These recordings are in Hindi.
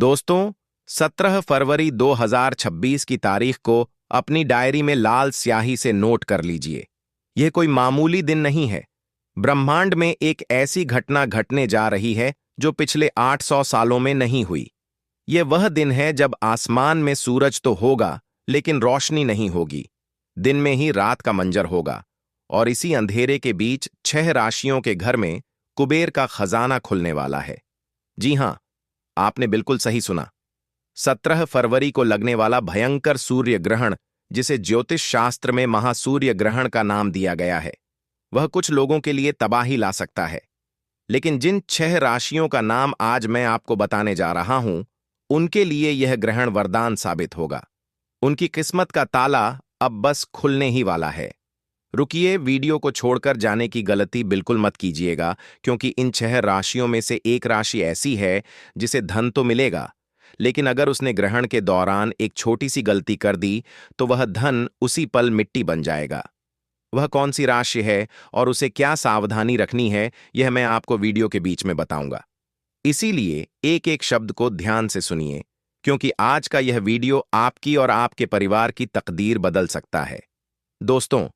दोस्तों, 17 फरवरी 2026 की तारीख को अपनी डायरी में लाल स्याही से नोट कर लीजिए। यह कोई मामूली दिन नहीं है। ब्रह्मांड में एक ऐसी घटना घटने जा रही है जो पिछले 800 सालों में नहीं हुई। यह वह दिन है जब आसमान में सूरज तो होगा, लेकिन रोशनी नहीं होगी। दिन में ही रात का मंजर होगा, और इसी अंधेरे के बीच 6 राशियों के घर में कुबेर का खजाना खुलने वाला है। जी हां, आपने बिल्कुल सही सुना। 17 फरवरी को लगने वाला भयंकर सूर्य ग्रहण, जिसे ज्योतिष शास्त्र में महासूर्य ग्रहण का नाम दिया गया है, वह कुछ लोगों के लिए तबाही ला सकता है। लेकिन जिन 6 राशियों का नाम आज मैं आपको बताने जा रहा हूं, उनके लिए यह ग्रहण वरदान साबित होगा। उनकी किस्मत का ताला अब बस खुलने ही वाला है। रुकिए, वीडियो को छोड़कर जाने की गलती बिल्कुल मत कीजिएगा, क्योंकि इन 6 राशियों में से एक राशि ऐसी है जिसे धन तो मिलेगा, लेकिन अगर उसने ग्रहण के दौरान एक छोटी सी गलती कर दी तो वह धन उसी पल मिट्टी बन जाएगा। वह कौन सी राशि है और उसे क्या सावधानी रखनी है, यह मैं आपको वीडियो के बीच में बताऊंगा। इसीलिए एक एक शब्द को ध्यान से सुनिए, क्योंकि आज का यह वीडियो आपकी और आपके परिवार की तकदीर बदल सकता है। दोस्तों,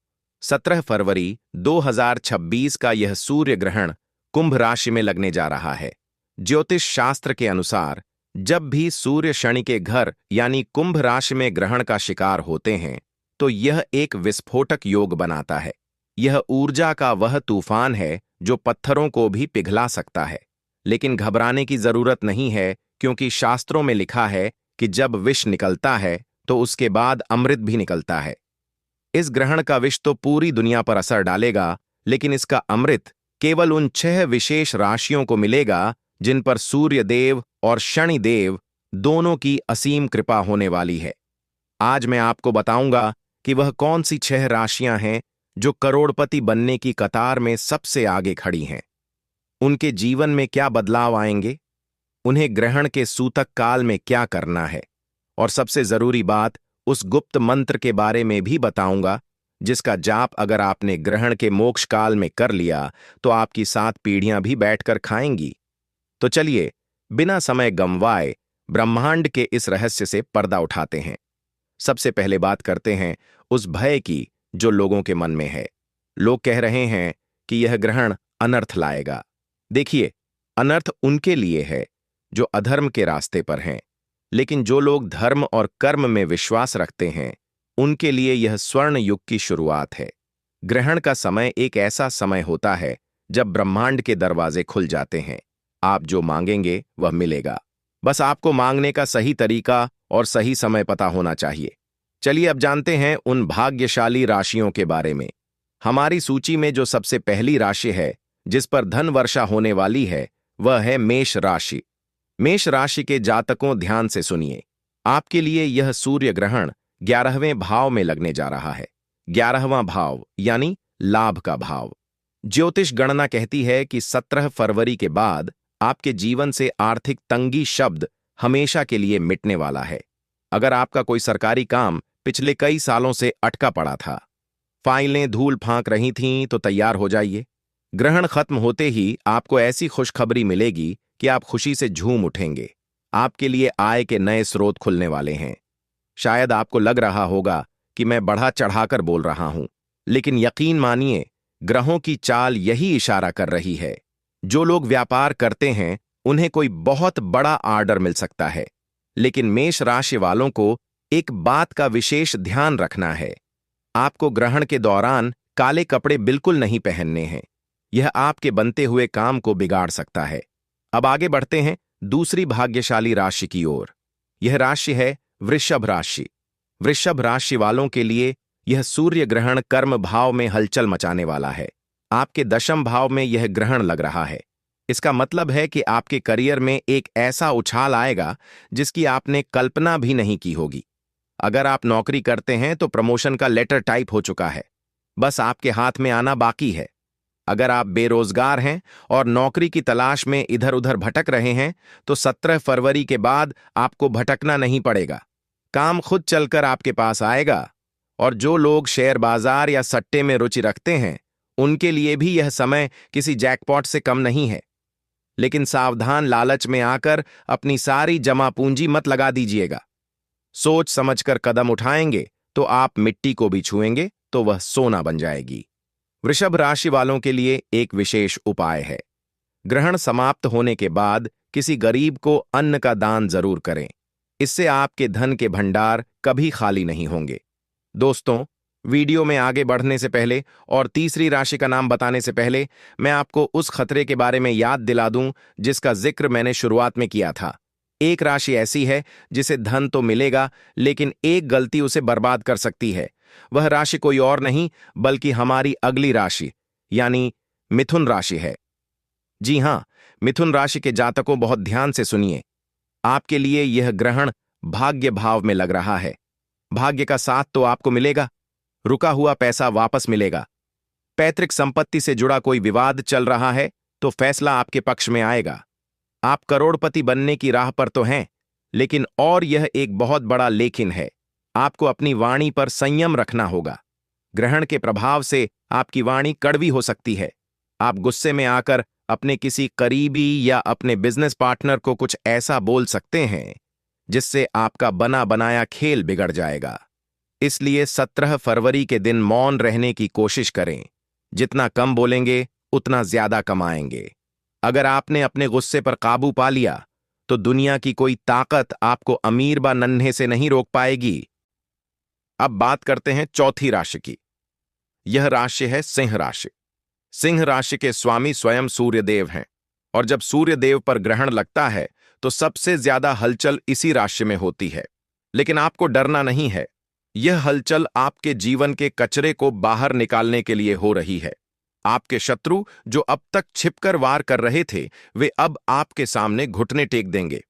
17 फरवरी 2026 का यह सूर्य ग्रहण कुंभ राशि में लगने जा रहा है। ज्योतिष शास्त्र के अनुसार जब भी सूर्य शनि के घर यानी कुंभ राशि में ग्रहण का शिकार होते हैं, तो यह एक विस्फोटक योग बनाता है। यह ऊर्जा का वह तूफान है जो पत्थरों को भी पिघला सकता है। लेकिन घबराने की जरूरत नहीं है, क्योंकि शास्त्रों में लिखा है कि जब विष निकलता है तो उसके बाद अमृत भी निकलता है। इस ग्रहण का विष तो पूरी दुनिया पर असर डालेगा, लेकिन इसका अमृत केवल उन 6 विशेष राशियों को मिलेगा जिन पर सूर्य देव और शनि देव दोनों की असीम कृपा होने वाली है। आज मैं आपको बताऊंगा कि वह कौन सी 6 राशियां हैं जो करोड़पति बनने की कतार में सबसे आगे खड़ी हैं। उनके जीवन में क्या बदलाव आएंगे, उन्हें ग्रहण के सूतक काल में क्या करना है, और सबसे जरूरी बात, उस गुप्त मंत्र के बारे में भी बताऊंगा जिसका जाप अगर आपने ग्रहण के मोक्ष काल में कर लिया तो आपकी 7 पीढ़ियां भी बैठकर खाएंगी। तो चलिए, बिना समय गंवाए ब्रह्मांड के इस रहस्य से पर्दा उठाते हैं। सबसे पहले बात करते हैं उस भय की जो लोगों के मन में है। लोग कह रहे हैं कि यह ग्रहण अनर्थ लाएगा। देखिए, अनर्थ उनके लिए है जो अधर्म के रास्ते पर हैं, लेकिन जो लोग धर्म और कर्म में विश्वास रखते हैं, उनके लिए यह स्वर्ण युग की शुरुआत है। ग्रहण का समय एक ऐसा समय होता है जब ब्रह्मांड के दरवाजे खुल जाते हैं। आप जो मांगेंगे वह मिलेगा। बस आपको मांगने का सही तरीका और सही समय पता होना चाहिए। चलिए अब जानते हैं उन भाग्यशाली राशियों के बारे में। हमारी सूची में जो सबसे पहली राशि है जिस पर धन वर्षा होने वाली है, वह है मेष राशि। मेष राशि के जातकों, ध्यान से सुनिए। आपके लिए यह सूर्य ग्रहण 11वें भाव में लगने जा रहा है। 11वां भाव यानी लाभ का भाव। ज्योतिष गणना कहती है कि 17 फरवरी के बाद आपके जीवन से आर्थिक तंगी शब्द हमेशा के लिए मिटने वाला है। अगर आपका कोई सरकारी काम पिछले कई सालों से अटका पड़ा था, फाइलें धूल फांक रही थीं, तो तैयार हो जाइए। ग्रहण खत्म होते ही आपको ऐसी खुशखबरी मिलेगी कि आप खुशी से झूम उठेंगे। आपके लिए आय के नए स्रोत खुलने वाले हैं। शायद आपको लग रहा होगा कि मैं बढ़ा चढ़ाकर बोल रहा हूं, लेकिन यकीन मानिए, ग्रहों की चाल यही इशारा कर रही है। जो लोग व्यापार करते हैं उन्हें कोई बहुत बड़ा ऑर्डर मिल सकता है, लेकिन मेष राशि वालों को एक बात का विशेष ध्यान रखना है। आपको ग्रहण के दौरान काले कपड़े बिल्कुल नहीं पहनने हैं। यह आपके बनते हुए काम को बिगाड़ सकता है। अब आगे बढ़ते हैं दूसरी भाग्यशाली राशि की ओर। यह राशि है वृषभ राशि। वृषभ राशि वालों के लिए यह सूर्य ग्रहण कर्म भाव में हलचल मचाने वाला है। आपके दशम भाव में यह ग्रहण लग रहा है। इसका मतलब है कि आपके करियर में एक ऐसा उछाल आएगा जिसकी आपने कल्पना भी नहीं की होगी। अगर आप नौकरी करते हैं तो प्रमोशन का लेटर टाइप हो चुका है, बस आपके हाथ में आना बाकी है। अगर आप बेरोजगार हैं और नौकरी की तलाश में इधर उधर भटक रहे हैं, तो 17 फरवरी के बाद आपको भटकना नहीं पड़ेगा। काम खुद चलकर आपके पास आएगा। और जो लोग शेयर बाजार या सट्टे में रुचि रखते हैं, उनके लिए भी यह समय किसी जैकपॉट से कम नहीं है। लेकिन सावधान, लालच में आकर अपनी सारी जमा पूंजी मत लगा दीजिएगा। सोच समझकर कदम उठाएंगे तो आप मिट्टी को भी छुएंगे तो वह सोना बन जाएगी। वृषभ राशि वालों के लिए एक विशेष उपाय है। ग्रहण समाप्त होने के बाद किसी गरीब को अन्न का दान जरूर करें। इससे आपके धन के भंडार कभी खाली नहीं होंगे। दोस्तों, वीडियो में आगे बढ़ने से पहले और तीसरी राशि का नाम बताने से पहले मैं आपको उस खतरे के बारे में याद दिला दूं जिसका जिक्र मैंने शुरुआत में किया था। एक राशि ऐसी है जिसे धन तो मिलेगा, लेकिन एक गलती उसे बर्बाद कर सकती है। वह राशि कोई और नहीं बल्कि हमारी अगली राशि यानी मिथुन राशि है। जी हां, मिथुन राशि के जातकों, बहुत ध्यान से सुनिए। आपके लिए यह ग्रहण भाग्य भाव में लग रहा है। भाग्य का साथ तो आपको मिलेगा, रुका हुआ पैसा वापस मिलेगा। पैतृक संपत्ति से जुड़ा कोई विवाद चल रहा है तो फैसला आपके पक्ष में आएगा। आप करोड़पति बनने की राह पर तो हैं, लेकिन और यह एक बहुत बड़ा लेकिन है, आपको अपनी वाणी पर संयम रखना होगा। ग्रहण के प्रभाव से आपकी वाणी कड़वी हो सकती है। आप गुस्से में आकर अपने किसी करीबी या अपने बिजनेस पार्टनर को कुछ ऐसा बोल सकते हैं जिससे आपका बना बनाया खेल बिगड़ जाएगा। इसलिए 17 फरवरी के दिन मौन रहने की कोशिश करें। जितना कम बोलेंगे उतना ज्यादा कमाएंगे। अगर आपने अपने गुस्से पर काबू पा लिया तो दुनिया की कोई ताकत आपको अमीर व नन्हे से नहीं रोक पाएगी। अब बात करते हैं चौथी राशि की। यह राशि है सिंह राशि। सिंह राशि के स्वामी स्वयं सूर्यदेव हैं, और जब सूर्यदेव पर ग्रहण लगता है तो सबसे ज्यादा हलचल इसी राशि में होती है। लेकिन आपको डरना नहीं है। यह हलचल आपके जीवन के कचरे को बाहर निकालने के लिए हो रही है। आपके शत्रु जो अब तक छिपकर वार कर रहे थे, वे अब आपके सामने घुटने टेक देंगे।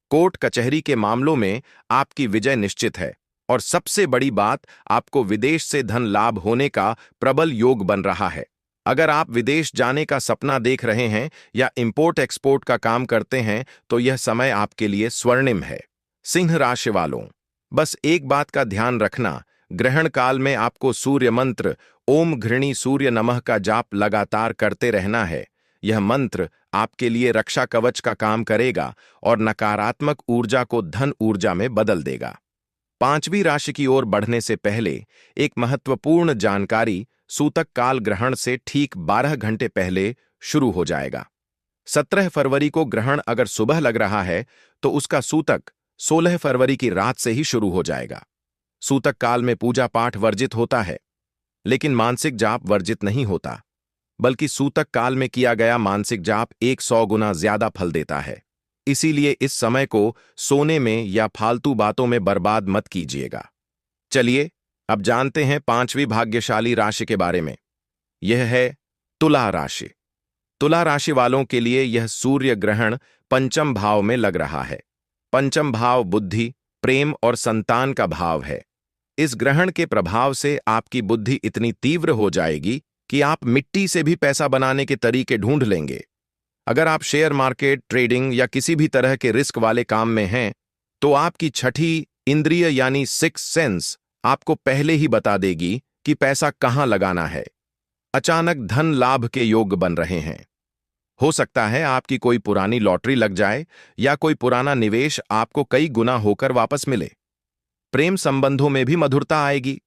कोर्ट कचहरी के मामलों में आपकी विजय निश्चित है, और सबसे बड़ी बात, आपको विदेश से धन लाभ होने का प्रबल योग बन रहा है। अगर आप विदेश जाने का सपना देख रहे हैं या इंपोर्ट एक्सपोर्ट का काम करते हैं तो यह समय आपके लिए स्वर्णिम है। सिंह राशि वालों, बस एक बात का ध्यान रखना, ग्रहण काल में आपको सूर्य मंत्र ओम घृणी सूर्य नमः का जाप लगातार करते रहना है। यह मंत्र आपके लिए रक्षा कवच का काम करेगा और नकारात्मक ऊर्जा को धन ऊर्जा में बदल देगा। पांचवी राशि की ओर बढ़ने से पहले एक महत्वपूर्ण जानकारी, सूतक काल ग्रहण से ठीक 12 घंटे पहले शुरू हो जाएगा। 17 फरवरी को ग्रहण अगर सुबह लग रहा है तो उसका सूतक 16 फरवरी की रात से ही शुरू हो जाएगा। सूतक काल में पूजा पाठ वर्जित होता है, लेकिन मानसिक जाप वर्जित नहीं होता, बल्कि सूतक काल में किया गया मानसिक जाप 100 गुना ज्यादा फल देता है। इसीलिए इस समय को सोने में या फालतू बातों में बर्बाद मत कीजिएगा। चलिए अब जानते हैं पांचवी भाग्यशाली राशि के बारे में। यह है तुला राशि। तुला राशि वालों के लिए यह सूर्य ग्रहण पंचम भाव में लग रहा है। पंचम भाव बुद्धि, प्रेम और संतान का भाव है। इस ग्रहण के प्रभाव से आपकी बुद्धि इतनी तीव्र हो जाएगी कि आप मिट्टी से भी पैसा बनाने के तरीके ढूंढ लेंगे। अगर आप शेयर मार्केट, ट्रेडिंग या किसी भी तरह के रिस्क वाले काम में हैं, तो आपकी छठी इंद्रिय यानी सिक्स सेंस आपको पहले ही बता देगी कि पैसा कहां लगाना है। अचानक धन लाभ के योग बन रहे हैं। हो सकता है आपकी कोई पुरानी लॉटरी लग जाए या कोई पुराना निवेश आपको कई गुना होकर वापस मिले। प्रेम संबंधों में भी मधुरता आएगी।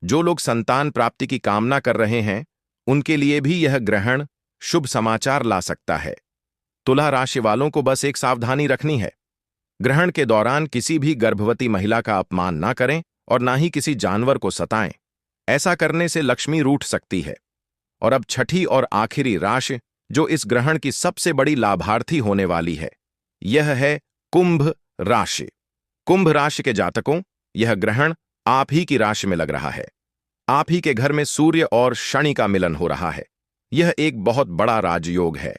जो लोग संतान प्राप्ति की कामना कर रहे हैं, उनके लिए भी यह ग्रहण शुभ समाचार ला सकता है। तुला राशि वालों को बस एक सावधानी रखनी है। ग्रहण के दौरान किसी भी गर्भवती महिला का अपमान ना करें और ना ही किसी जानवर को सताएं। ऐसा करने से लक्ष्मी रूठ सकती है। और अब छठी और आखिरी राशि जो इस ग्रहण की सबसे बड़ी लाभार्थी होने वाली है, यह है कुंभ राशि। कुंभ राशि के जातकों, यह ग्रहण आप ही की राशि में लग रहा है। आप ही के घर में सूर्य और शनि का मिलन हो रहा है। यह एक बहुत बड़ा राजयोग है।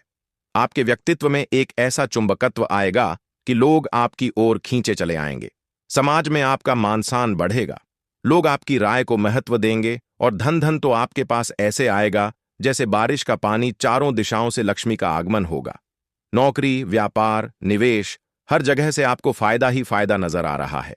आपके व्यक्तित्व में एक ऐसा चुंबकत्व आएगा कि लोग आपकी ओर खींचे चले आएंगे। समाज में आपका मान-सम्मान बढ़ेगा। लोग आपकी राय को महत्व देंगे और धन तो आपके पास ऐसे आएगा जैसे बारिश का पानी, चारों दिशाओं से लक्ष्मी का आगमन होगा। नौकरी, व्यापार, निवेश, हर जगह से आपको फायदा ही फायदा नजर आ रहा है।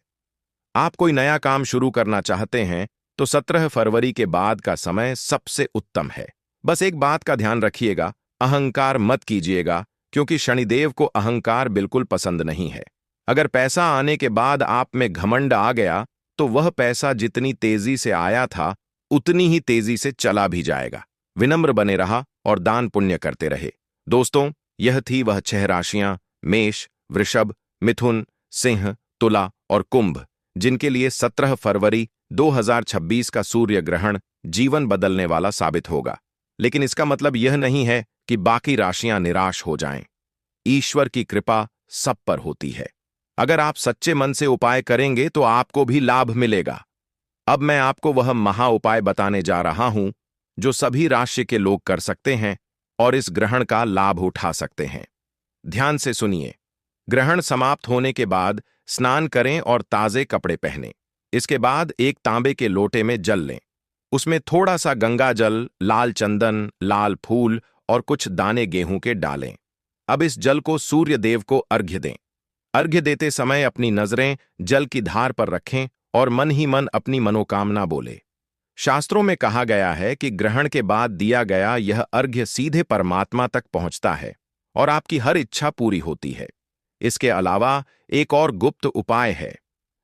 आप कोई नया काम शुरू करना चाहते हैं तो 17 फरवरी के बाद का समय सबसे उत्तम है। बस एक बात का ध्यान रखिएगा, अहंकार मत कीजिएगा, क्योंकि शनिदेव को अहंकार बिल्कुल पसंद नहीं है। अगर पैसा आने के बाद आप में घमंड आ गया तो वह पैसा जितनी तेजी से आया था उतनी ही तेजी से चला भी जाएगा। विनम्र बने रहा और दान पुण्य करते रहे। दोस्तों, यह थी वह 6 राशियां मेष, वृषभ, मिथुन, सिंह, तुला और कुंभ, जिनके लिए 17 फरवरी 2026 का सूर्य ग्रहण जीवन बदलने वाला साबित होगा। लेकिन इसका मतलब यह नहीं है कि बाकी राशियां निराश हो जाएं। ईश्वर की कृपा सब पर होती है। अगर आप सच्चे मन से उपाय करेंगे तो आपको भी लाभ मिलेगा। अब मैं आपको वह महा उपाय बताने जा रहा हूं जो सभी राशि के लोग कर सकते हैं और इस ग्रहण का लाभ उठा सकते हैं। ध्यान से सुनिए। ग्रहण समाप्त होने के बाद स्नान करें और ताजे कपड़े पहनें। इसके बाद एक तांबे के लोटे में जल लें। उसमें थोड़ा सा गंगा जल, लाल चंदन, लाल फूल और कुछ दाने गेहूं के डालें। अब इस जल को सूर्य देव को अर्घ्य दें। अर्घ्य देते समय अपनी नजरें जल की धार पर रखें और मन ही मन अपनी मनोकामना बोले। शास्त्रों में कहा गया है कि ग्रहण के बाद दिया गया यह अर्घ्य सीधे परमात्मा तक पहुंचता है और आपकी हर इच्छा पूरी होती है। इसके अलावा एक और गुप्त उपाय है।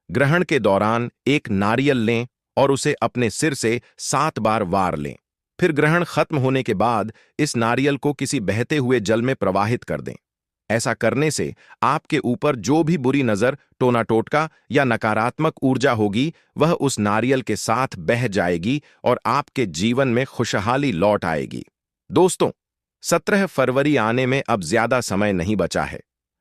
ग्रहण के दौरान एक नारियल लें और उसे अपने सिर से 7 बार वार लें। फिर ग्रहण खत्म होने के बाद इस नारियल को किसी बहते हुए जल में प्रवाहित कर दें। ऐसा करने से आपके ऊपर जो भी बुरी नजर, टोना टोटका या नकारात्मक ऊर्जा होगी वह उस नारियल के साथ बह जाएगी और आपके जीवन में खुशहाली लौट आएगी। दोस्तों, 17 फरवरी आने में अब ज्यादा समय नहीं बचा है।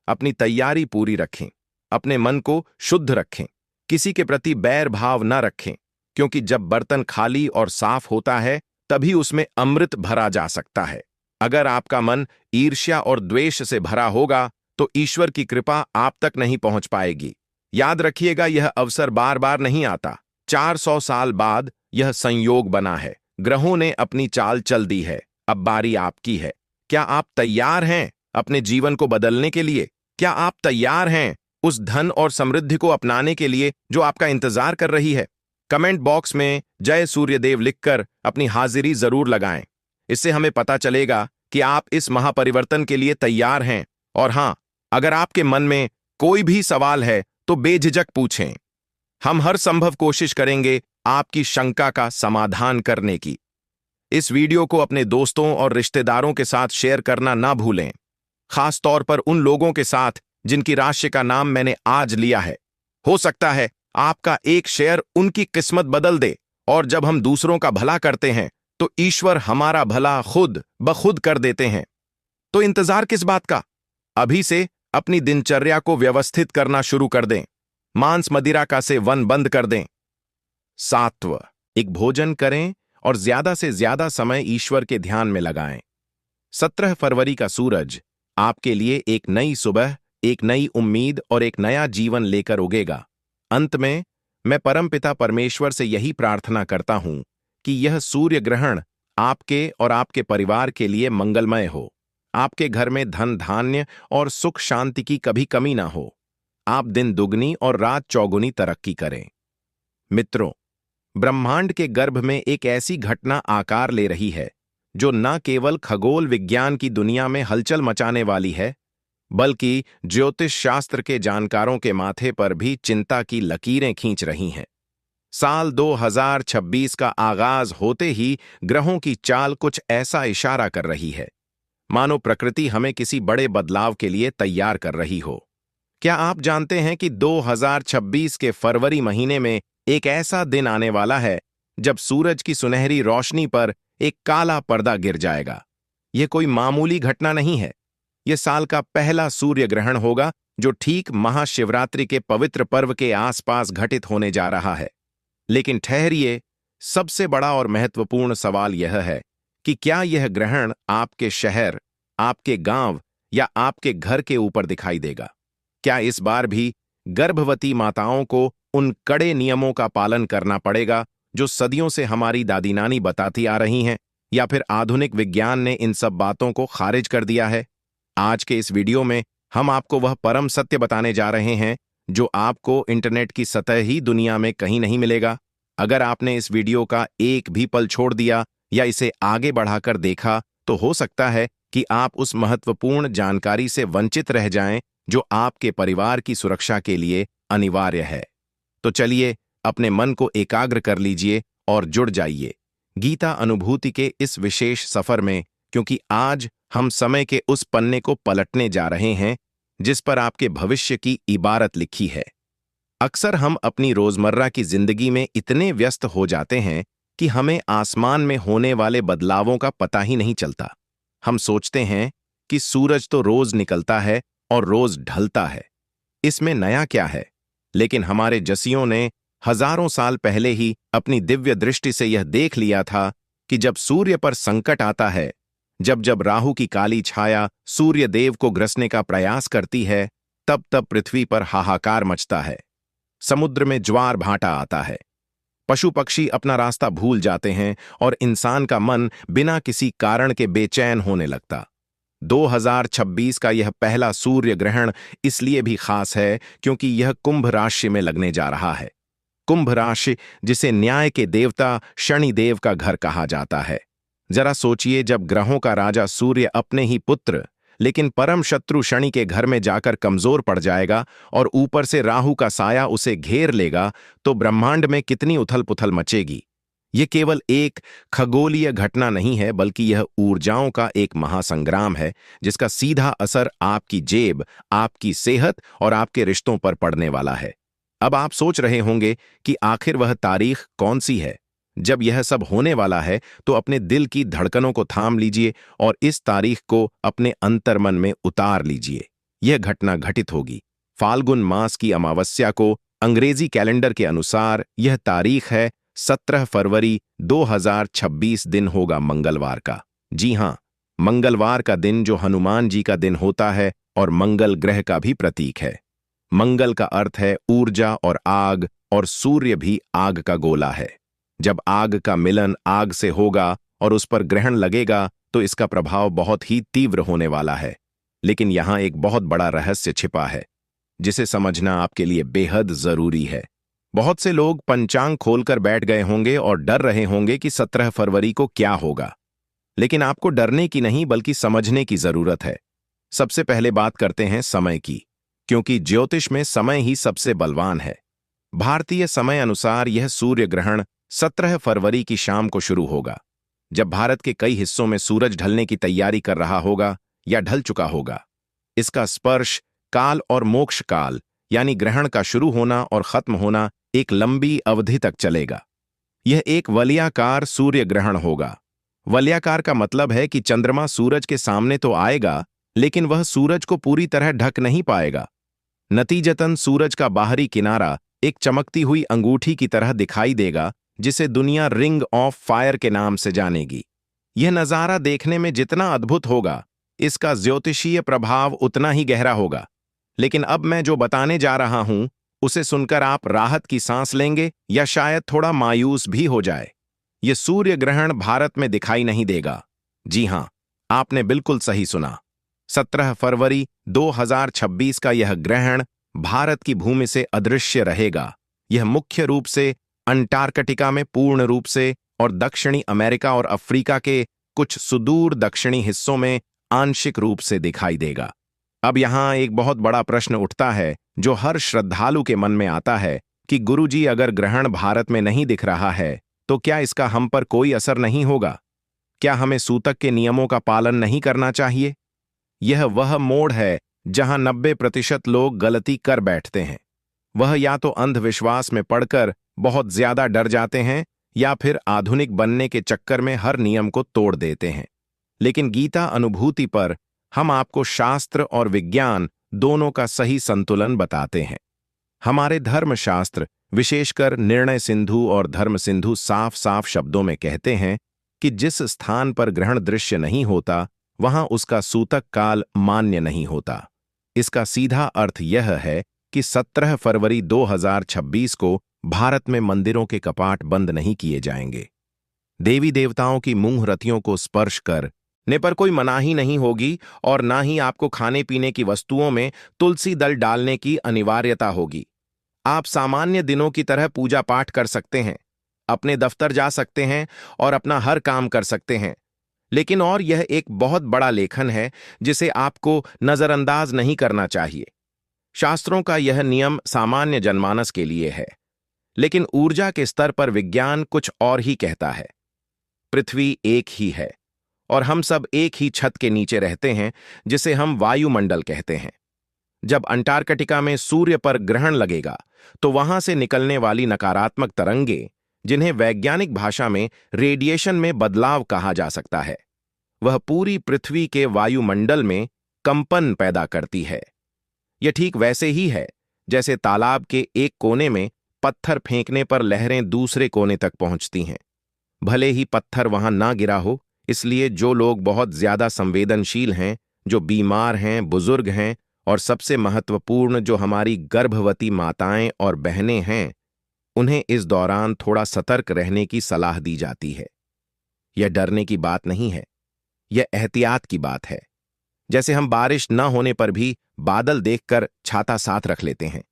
अपनी तैयारी पूरी रखें। अपने मन को शुद्ध रखें। किसी के प्रति बैर भाव न रखें, क्योंकि जब बर्तन खाली और साफ होता है तभी उसमें अमृत भरा जा सकता है। अगर आपका मन ईर्ष्या और द्वेष से भरा होगा तो ईश्वर की कृपा आप तक नहीं पहुंच पाएगी। याद रखिएगा, यह अवसर बार बार नहीं आता। 400 साल बाद यह संयोग बना है। ग्रहों ने अपनी चाल चल दी है। अब बारी आपकी है। क्या आप तैयार हैं अपने जीवन को बदलने के लिए? क्या आप तैयार हैं उस धन और समृद्धि को अपनाने के लिए जो आपका इंतजार कर रही है? कमेंट बॉक्स में जय सूर्यदेव लिखकर अपनी हाजिरी जरूर लगाएं। इससे हमें पता चलेगा कि आप इस महापरिवर्तन के लिए तैयार हैं। और हां, अगर आपके मन में कोई भी सवाल है तो बेझिझक पूछें। हम हर संभव कोशिश करेंगे आपकी शंका का समाधान करने की। इस वीडियो को अपने दोस्तों और रिश्तेदारों के साथ शेयर करना ना भूलें, खास तौर पर उन लोगों के साथ जिनकी राशि का नाम मैंने आज लिया है। हो सकता है आपका एक शेयर उनकी किस्मत बदल दे। और जब हम दूसरों का भला करते हैं तो ईश्वर हमारा भला खुद ब खुद कर देते हैं। तो इंतजार किस बात का? अभी से अपनी दिनचर्या को व्यवस्थित करना शुरू कर दें। मांस मदिरा का सेवन बंद कर दें। सात्व, एक भोजन करें और ज्यादा से ज्यादा समय ईश्वर के ध्यान में लगाएं। 17 फरवरी का सूरज आपके लिए एक नई सुबह, एक नई उम्मीद और एक नया जीवन लेकर उगेगा। अंत में मैं परमपिता परमेश्वर से यही प्रार्थना करता हूं कि यह सूर्य ग्रहण आपके और आपके परिवार के लिए मंगलमय हो। आपके घर में धन धान्य और सुख शांति की कभी कमी ना हो। आप दिन दुगनी और रात चौगुनी तरक्की करें। मित्रों, ब्रह्मांड के गर्भ में एक ऐसी घटना आकार ले रही है जो न केवल खगोल विज्ञान की दुनिया में हलचल मचाने वाली है, बल्कि ज्योतिष शास्त्र के जानकारों के माथे पर भी चिंता की लकीरें खींच रही हैं। साल 2026 का आगाज होते ही ग्रहों की चाल कुछ ऐसा इशारा कर रही है, मानो प्रकृति हमें किसी बड़े बदलाव के लिए तैयार कर रही हो। क्या आप जानते हैं कि 2026 के फरवरी महीने में एक ऐसा दिन आने वाला है जब सूरज की सुनहरी रोशनी पर एक काला पर्दा गिर जाएगा? यह कोई मामूली घटना नहीं है। यह साल का पहला सूर्य ग्रहण होगा जो ठीक महाशिवरात्रि के पवित्र पर्व के आसपास घटित होने जा रहा है। लेकिन ठहरिए, सबसे बड़ा और महत्वपूर्ण सवाल यह है कि क्या यह ग्रहण आपके शहर, आपके गांव या आपके घर के ऊपर दिखाई देगा? क्या इस बार भी गर्भवती माताओं को उन कड़े नियमों का पालन करना पड़ेगा जो सदियों से हमारी दादी नानी बताती आ रही हैं, या फिर आधुनिक विज्ञान ने इन सब बातों को खारिज कर दिया है? आज के इस वीडियो में हम आपको वह परम सत्य बताने जा रहे हैं जो आपको इंटरनेट की सतह ही दुनिया में कहीं नहीं मिलेगा। अगर आपने इस वीडियो का एक भी पल छोड़ दिया या इसे आगे बढ़ाकर देखा तो हो सकता है कि आप उस महत्वपूर्ण जानकारी से वंचित रह जाएं जो आपके परिवार की सुरक्षा के लिए अनिवार्य है। तो चलिए अपने मन को एकाग्र कर लीजिए और जुड़ जाइए गीता अनुभूति के इस विशेष सफर में, क्योंकि आज हम समय के उस पन्ने को पलटने जा रहे हैं जिस पर आपके भविष्य की इबारत लिखी है। अक्सर हम अपनी रोजमर्रा की जिंदगी में इतने व्यस्त हो जाते हैं कि हमें आसमान में होने वाले बदलावों का पता ही नहीं चलता। हम सोचते हैं कि सूरज तो रोज निकलता है और रोज ढलता है, इसमें नया क्या है। लेकिन हमारे जसियों ने हजारों साल पहले ही अपनी दिव्य दृष्टि से यह देख लिया था कि जब सूर्य पर संकट आता है, जब जब राहु की काली छाया सूर्य देव को ग्रसने का प्रयास करती है, तब तब पृथ्वी पर हाहाकार मचता है, समुद्र में ज्वार भाटा आता है, पशु पक्षी अपना रास्ता भूल जाते हैं और इंसान का मन बिना किसी कारण के बेचैन होने लगता। 2026 का यह पहला सूर्य ग्रहण इसलिए भी खास है क्योंकि यह कुंभ राशि में लगने जा रहा है। कुंभ राशि, जिसे न्याय के देवता शनिदेव का घर कहा जाता है। जरा सोचिए, जब ग्रहों का राजा सूर्य अपने ही पुत्र लेकिन परम शत्रु शनि के घर में जाकर कमजोर पड़ जाएगा और ऊपर से राहु का साया उसे घेर लेगा, तो ब्रह्मांड में कितनी उथल पुथल मचेगी। यह केवल एक खगोलीय घटना नहीं है, बल्कि यह ऊर्जाओं का एक महासंग्राम है जिसका सीधा असर आपकी जेब, आपकी सेहत और आपके रिश्तों पर पड़ने वाला है। अब आप सोच रहे होंगे कि आखिर वह तारीख कौन सी है। जब यह सब होने वाला है तो अपने दिल की धड़कनों को थाम लीजिए और इस तारीख को अपने अंतर्मन में उतार लीजिए। यह घटना घटित होगी फाल्गुन मास की अमावस्या को। अंग्रेजी कैलेंडर के अनुसार यह तारीख है 17 फरवरी 2026। दिन होगा मंगलवार का। जी हां, मंगलवार का दिन, जो हनुमान जी का दिन होता है और मंगल ग्रह का भी प्रतीक है। मंगल का अर्थ है ऊर्जा और आग, और सूर्य भी आग का गोला है। जब आग का मिलन आग से होगा और उस पर ग्रहण लगेगा तो इसका प्रभाव बहुत ही तीव्र होने वाला है। लेकिन यहां एक बहुत बड़ा रहस्य छिपा है जिसे समझना आपके लिए बेहद जरूरी है। बहुत से लोग पंचांग खोलकर बैठ गए होंगे और डर रहे होंगे कि 17 फरवरी को क्या होगा। लेकिन आपको डरने की नहीं, बल्कि समझने की जरूरत है। सबसे पहले बात करते हैं समय की, क्योंकि ज्योतिष में समय ही सबसे बलवान है। भारतीय समय अनुसार यह सूर्य ग्रहण 17 फरवरी की शाम को शुरू होगा, जब भारत के कई हिस्सों में सूरज ढलने की तैयारी कर रहा होगा या ढल चुका होगा। इसका स्पर्श काल और मोक्ष काल, यानी ग्रहण का शुरू होना और खत्म होना, एक लंबी अवधि तक चलेगा। यह एक वलयाकार सूर्य ग्रहण होगा। वलयाकार का मतलब है कि चंद्रमा सूरज के सामने तो आएगा, लेकिन वह सूरज को पूरी तरह ढक नहीं पाएगा। नतीजतन सूरज का बाहरी किनारा एक चमकती हुई अंगूठी की तरह दिखाई देगा, जिसे दुनिया रिंग ऑफ फायर के नाम से जानेगी। यह नजारा देखने में जितना अद्भुत होगा, इसका ज्योतिषीय प्रभाव उतना ही गहरा होगा। लेकिन अब मैं जो बताने जा रहा हूं, उसे सुनकर आप राहत की सांस लेंगे या शायद थोड़ा मायूस भी हो जाए। यह सूर्य ग्रहण भारत में दिखाई नहीं देगा। जी हां, आपने बिल्कुल सही सुना। 17 फरवरी 2026 का यह ग्रहण भारत की भूमि से अदृश्य रहेगा। यह मुख्य रूप से अंटार्कटिका में पूर्ण रूप से और दक्षिणी अमेरिका और अफ्रीका के कुछ सुदूर दक्षिणी हिस्सों में आंशिक रूप से दिखाई देगा। अब यहां एक बहुत बड़ा प्रश्न उठता है जो हर श्रद्धालु के मन में आता है कि गुरुजी, अगर ग्रहण भारत में नहीं दिख रहा है तो क्या इसका हम पर कोई असर नहीं होगा? क्या हमें सूतक के नियमों का पालन नहीं करना चाहिए? यह वह मोड़ है जहां 90% लोग गलती कर बैठते हैं। वह या तो अंधविश्वास में पड़कर बहुत ज्यादा डर जाते हैं या फिर आधुनिक बनने के चक्कर में हर नियम को तोड़ देते हैं। लेकिन गीता अनुभूति पर हम आपको शास्त्र और विज्ञान दोनों का सही संतुलन बताते हैं। हमारे धर्मशास्त्र, विशेषकर निर्णय सिंधु और धर्म सिंधु, साफ साफ शब्दों में कहते हैं कि जिस स्थान पर ग्रहण दृश्य नहीं होता वहां उसका सूतक काल मान्य नहीं होता। इसका सीधा अर्थ यह है कि 17 फरवरी 2026 को भारत में मंदिरों के कपाट बंद नहीं किए जाएंगे। देवी देवताओं की मूर्तियों को स्पर्श करने पर कोई मनाही नहीं होगी और ना ही आपको खाने पीने की वस्तुओं में तुलसी दल डालने की अनिवार्यता होगी। आप सामान्य दिनों की तरह पूजा पाठ कर सकते हैं, अपने दफ्तर जा सकते हैं और अपना हर काम कर सकते हैं। लेकिन और यह एक बहुत बड़ा लेखन है जिसे आपको नजरअंदाज नहीं करना चाहिए। शास्त्रों का यह नियम सामान्य जनमानस के लिए है, लेकिन ऊर्जा के स्तर पर विज्ञान कुछ और ही कहता है। पृथ्वी एक ही है और हम सब एक ही छत के नीचे रहते हैं, जिसे हम वायुमंडल कहते हैं। जब अंटार्कटिका में सूर्य पर ग्रहण लगेगा तो वहां से निकलने वाली नकारात्मक तरंगे, जिन्हें वैज्ञानिक भाषा में रेडिएशन में बदलाव कहा जा सकता है, वह पूरी पृथ्वी के वायुमंडल में कंपन पैदा करती है। यह ठीक वैसे ही है जैसे तालाब के एक कोने में पत्थर फेंकने पर लहरें दूसरे कोने तक पहुंचती हैं। भले ही पत्थर वहां ना गिरा हो, इसलिए जो लोग बहुत ज्यादा संवेदनशील हैं, जो बीमार हैं, बुजुर्ग हैं और सबसे महत्वपूर्ण जो हमारी गर्भवती माताएं और बहनें हैं, उन्हें इस दौरान थोड़ा सतर्क रहने की सलाह दी जाती है। यह डरने की बात नहीं है, यह एहतियात की बात है। जैसे हम बारिश न होने पर भी बादल देखकर छाता साथ रख लेते हैं,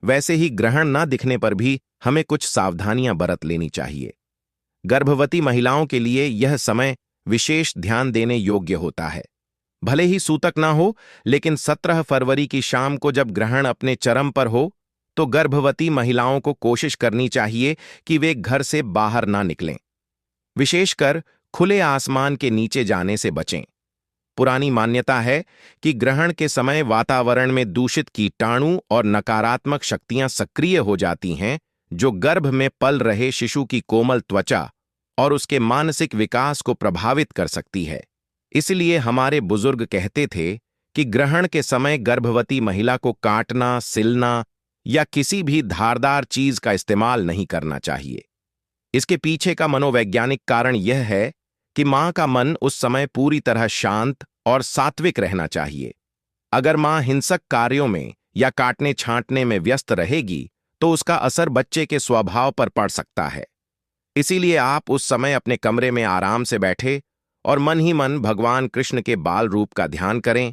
वैसे ही ग्रहण न दिखने पर भी हमें कुछ सावधानियां बरत लेनी चाहिए। गर्भवती महिलाओं के लिए यह समय विशेष ध्यान देने योग्य होता है। भले ही सूतक ना हो, लेकिन 17 फरवरी की शाम को जब ग्रहण अपने चरम पर हो, तो गर्भवती महिलाओं को कोशिश करनी चाहिए कि वे घर से बाहर ना निकलें। विशेषकर खुले आसमान के नीचे जाने से बचें। पुरानी मान्यता है कि ग्रहण के समय वातावरण में दूषित कीटाणु और नकारात्मक शक्तियां सक्रिय हो जाती हैं, जो गर्भ में पल रहे शिशु की कोमल त्वचा और उसके मानसिक विकास को प्रभावित कर सकती है। इसलिए हमारे बुजुर्ग कहते थे कि ग्रहण के समय गर्भवती महिला को काटना, सिलना या किसी भी धारदार चीज का इस्तेमाल नहीं करना चाहिए। इसके पीछे का मनोवैज्ञानिक कारण यह है कि मां का मन उस समय पूरी तरह शांत और सात्विक रहना चाहिए। अगर मां हिंसक कार्यों में या काटने छांटने में व्यस्त रहेगी, तो उसका असर बच्चे के स्वभाव पर पड़ सकता है। इसीलिए आप उस समय अपने कमरे में आराम से बैठे और मन ही मन भगवान कृष्ण के बाल रूप का ध्यान करें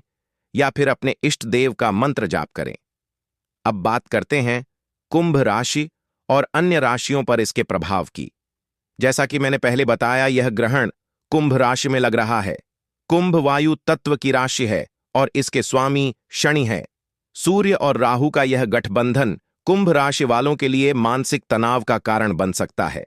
या फिर अपने इष्ट देव का मंत्र जाप करें। अब बात करते हैं कुंभ राशि और अन्य राशियों पर इसके प्रभाव की। जैसा कि मैंने पहले बताया, यह ग्रहण कुंभ राशि में लग रहा है। कुंभ वायु तत्व की राशि है और इसके स्वामी शनि है। सूर्य और राहु का यह गठबंधन कुंभ राशि वालों के लिए मानसिक तनाव का कारण बन सकता है।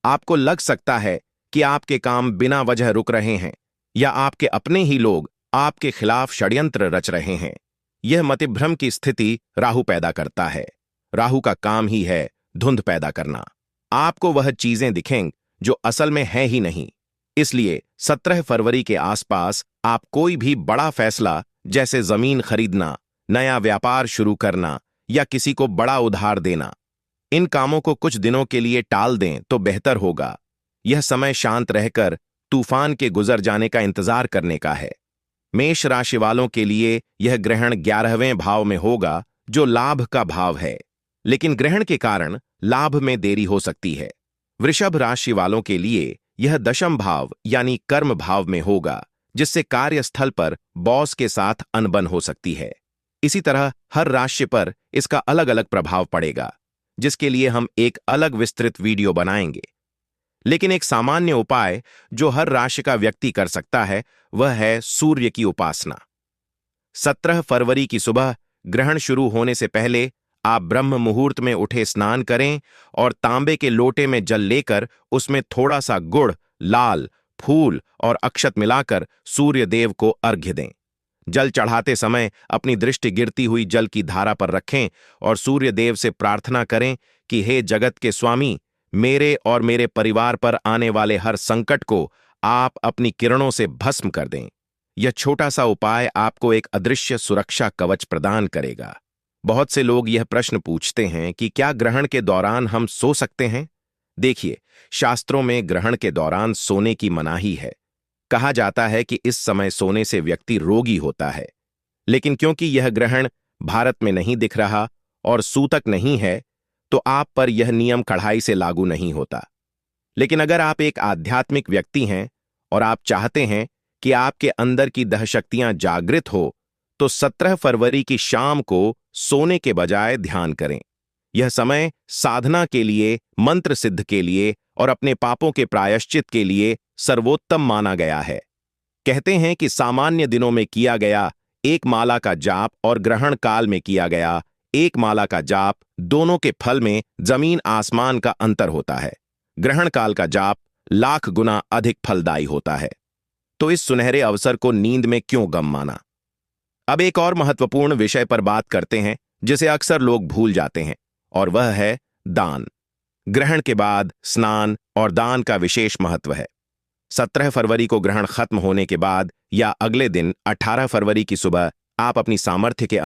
आपको लग सकता है कि आपके काम बिना वजह रुक रहे हैं या आपके अपने ही लोग आपके खिलाफ षड्यंत्र रच रहे हैं। यह मतिभ्रम की स्थिति राहु पैदा करता है। राहु का काम ही है धुंध पैदा करना। आपको वह चीजें दिखेंगी जो असल में है ही नहीं। इसलिए 17 फरवरी के आसपास आप कोई भी बड़ा फैसला, जैसे जमीन खरीदना, नया व्यापार शुरू करना या किसी को बड़ा उधार देना, इन कामों को कुछ दिनों के लिए टाल दें तो बेहतर होगा। यह समय शांत रहकर तूफान के गुजर जाने का इंतजार करने का है। मेष राशि वालों के लिए यह ग्रहण 11वें भाव में होगा, जो लाभ का भाव है, लेकिन ग्रहण के कारण लाभ में देरी हो सकती है। वृषभ राशि वालों के लिए यह 10वें भाव यानी कर्म भाव में होगा, जिससे कार्यस्थल पर बॉस के साथ अनबन हो सकती है। इसी तरह हर राशि पर इसका अलग अलग प्रभाव पड़ेगा, जिसके लिए हम एक अलग विस्तृत वीडियो बनाएंगे। लेकिन एक सामान्य उपाय जो हर राशि का व्यक्ति कर सकता है, वह है सूर्य की उपासना। 17 फरवरी की सुबह ग्रहण शुरू होने से पहले आप ब्रह्म मुहूर्त में उठे स्नान करें और तांबे के लोटे में जल लेकर उसमें थोड़ा सा गुड़, लाल फूल और अक्षत मिलाकर सूर्य देव को अर्घ्य दें। जल चढ़ाते समय अपनी दृष्टि गिरती हुई जल की धारा पर रखें और सूर्य देव से प्रार्थना करें कि हे जगत के स्वामी, मेरे और मेरे परिवार पर आने वाले हर संकट को आप अपनी किरणों से भस्म कर दें। यह छोटा सा उपाय आपको एक अदृश्य सुरक्षा कवच प्रदान करेगा। बहुत से लोग यह प्रश्न पूछते हैं कि क्या ग्रहण के दौरान हम सो सकते हैं? देखिए, शास्त्रों में ग्रहण के दौरान सोने की मनाही है। कहा जाता है कि इस समय सोने से व्यक्ति रोगी होता है। लेकिन क्योंकि यह ग्रहण भारत में नहीं दिख रहा और सूतक नहीं है, तो आप पर यह नियम कड़ाई से लागू नहीं होता। लेकिन अगर आप एक आध्यात्मिक व्यक्ति हैं और आप चाहते हैं कि आपके अंदर की दहशक्तियां जागृत हो, तो 17 फरवरी की शाम को सोने के बजाय ध्यान करें। यह समय साधना के लिए, मंत्र सिद्ध के लिए और अपने पापों के प्रायश्चित के लिए सर्वोत्तम माना गया है। कहते हैं कि सामान्य दिनों में किया गया एक माला का जाप और ग्रहण काल में किया गया एक माला का जाप, दोनों के फल में जमीन आसमान का अंतर होता है। ग्रहण काल का जाप लाख गुना अधिक फलदायी होता है। तो इस सुनहरे अवसर को नींद में क्यों गम माना? अब एक और महत्वपूर्ण विषय पर बात करते हैं जिसे अक्सर लोग भूल जाते हैं, और वह है दान। ग्रहण के बाद स्नान और दान का विशेष महत्व है। 17 फरवरी को ग्रहण खत्म होने के बाद या अगले दिन 18 फरवरी की सुबह आप अपनी सामर्थ्य के